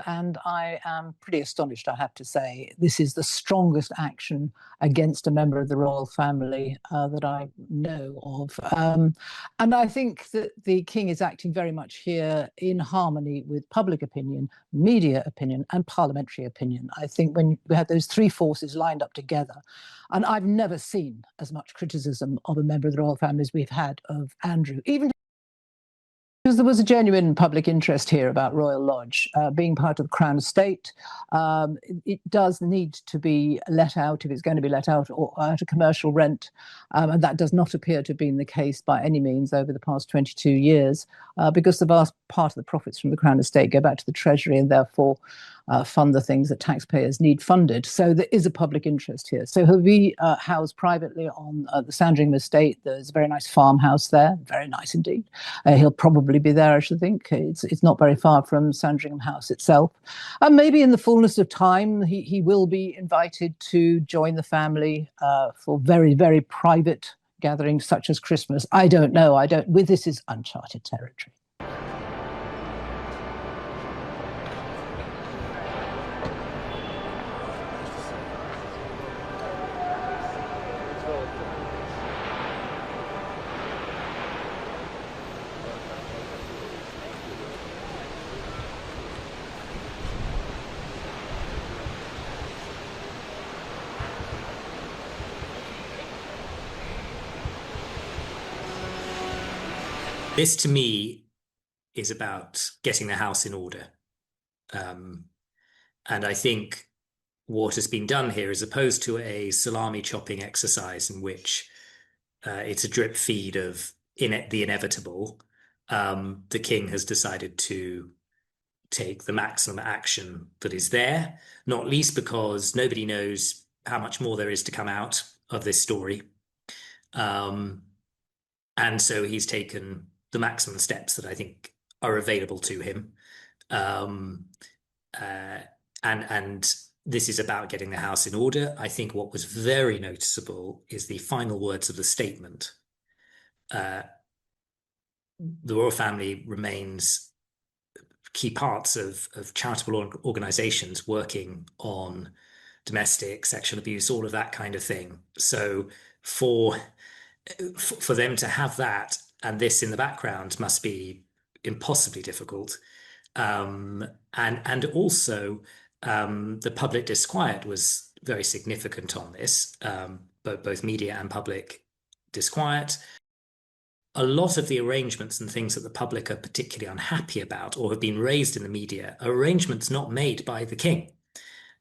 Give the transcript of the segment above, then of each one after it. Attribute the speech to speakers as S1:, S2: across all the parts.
S1: And I am pretty astonished, I have to say. This is the strongest action against a member of the royal family that I know of. And I think that the king is acting very much here in harmony with public opinion, media opinion, and parliamentary opinion. I think when we had those three forces lined up together, and I've never seen as much criticism of a member of the royal family as we've had of Andrew, even because there was a genuine public interest here about Royal Lodge being part of the Crown Estate. It does need to be let out if it's going to be let out or at a commercial rent. And that does not appear to have been the case by any means over the past 22 years, because the vast part of the profits from the Crown Estate go back to the Treasury and therefore fund the things that taxpayers need funded. So there is a public interest here. So he'll be housed privately on the Sandringham Estate. There's a very nice farmhouse there, very nice indeed. He'll probably be there, I should think. It's not very far from Sandringham House itself. And maybe in the fullness of time, he will be invited to join the family for very, very private gatherings such as Christmas. I don't know. This is uncharted territory.
S2: This, to me, is about getting the house in order. And I think what has been done here, as opposed to a salami chopping exercise in which it's a drip feed of the inevitable, the king has decided to take the maximum action that is there, not least because nobody knows how much more there is to come out of this story. And so he's taken the maximum steps that I think are available to him. And this is about getting the house in order. I think what was very noticeable is the final words of the statement. The royal family remains key parts of charitable organizations working on domestic sexual abuse, all of that kind of thing. So for them to have that and this in the background must be impossibly difficult. And also the public disquiet was very significant on this, both media and public disquiet. A lot of the arrangements and things that the public are particularly unhappy about or have been raised in the media are arrangements not made by the king.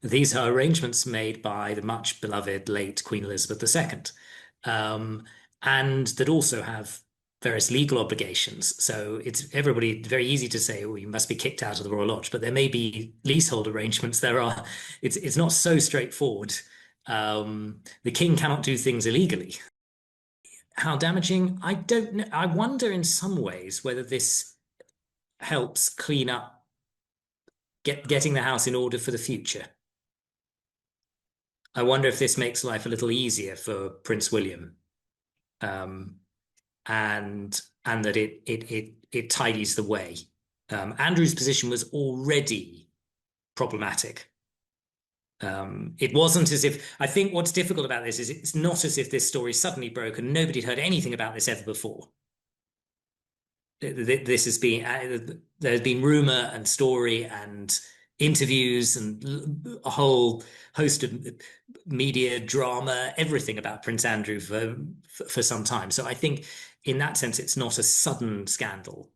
S2: These are arrangements made by the much beloved late Queen Elizabeth II, and that also have various legal obligations. So it's very easy to say, oh, you must be kicked out of the Royal Lodge, but there may be leasehold arrangements. It's not so straightforward. The king cannot do things illegally. How damaging? I don't know. I wonder in some ways whether this helps clean up, getting the house in order for the future. I wonder if this makes life a little easier for Prince William. And that it tidies the way. Andrew's position was already problematic. It wasn't as if, I think what's difficult about this is it's not as if this story suddenly broke and nobody had heard anything about this ever before. This has been, there's been rumor and story and interviews and a whole host of media drama, everything about Prince Andrew for some time. So I think in that sense, it's not a sudden scandal.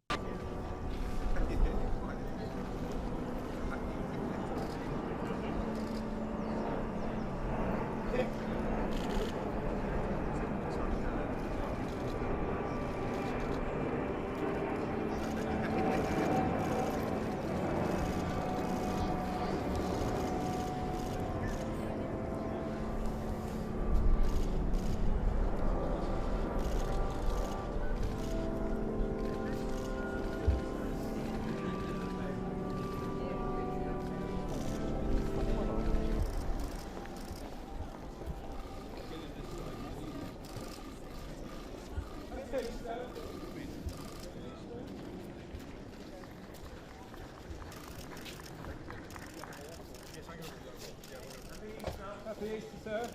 S3: Easter, sir.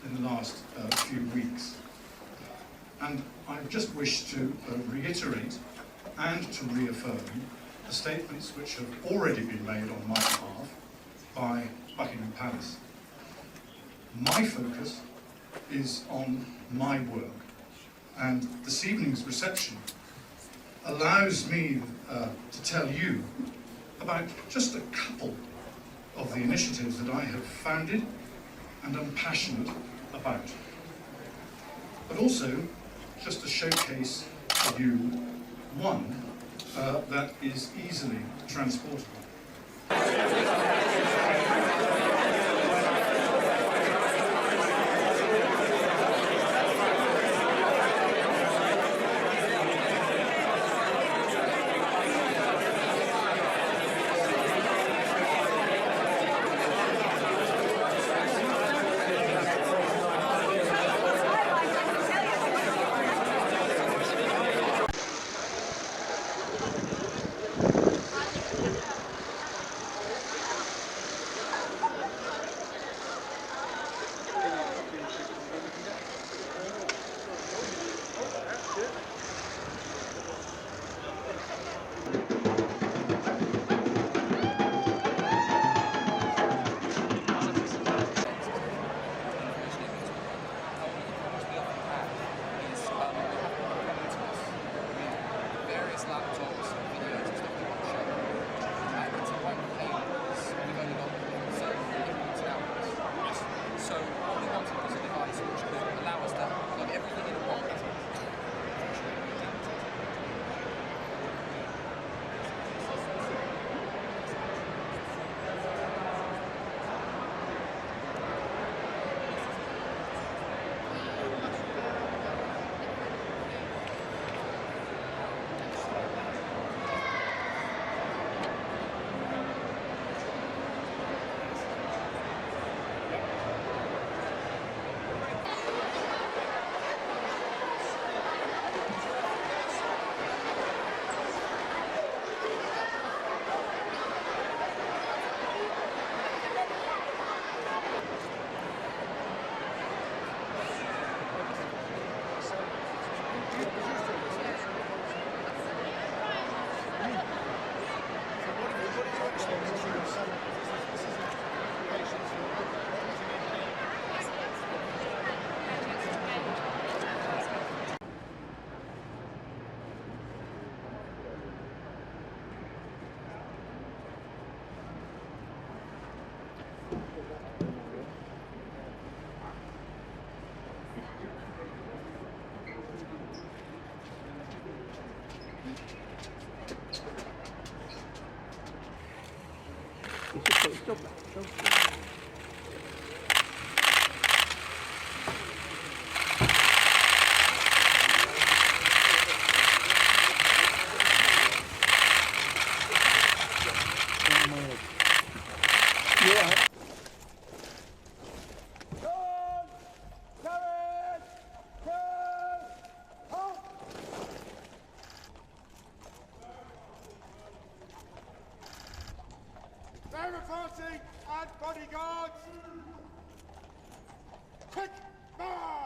S4: In the last few weeks, and I just wish to reiterate and to reaffirm the statements which have already been made on my behalf by Buckingham Palace. My focus is on my work, and this evening's reception allows me to tell you about just a couple of the initiatives that I have founded and I'm passionate about, but also just to showcase to you one that is easily transportable.
S3: Party and bodyguards! Quick march!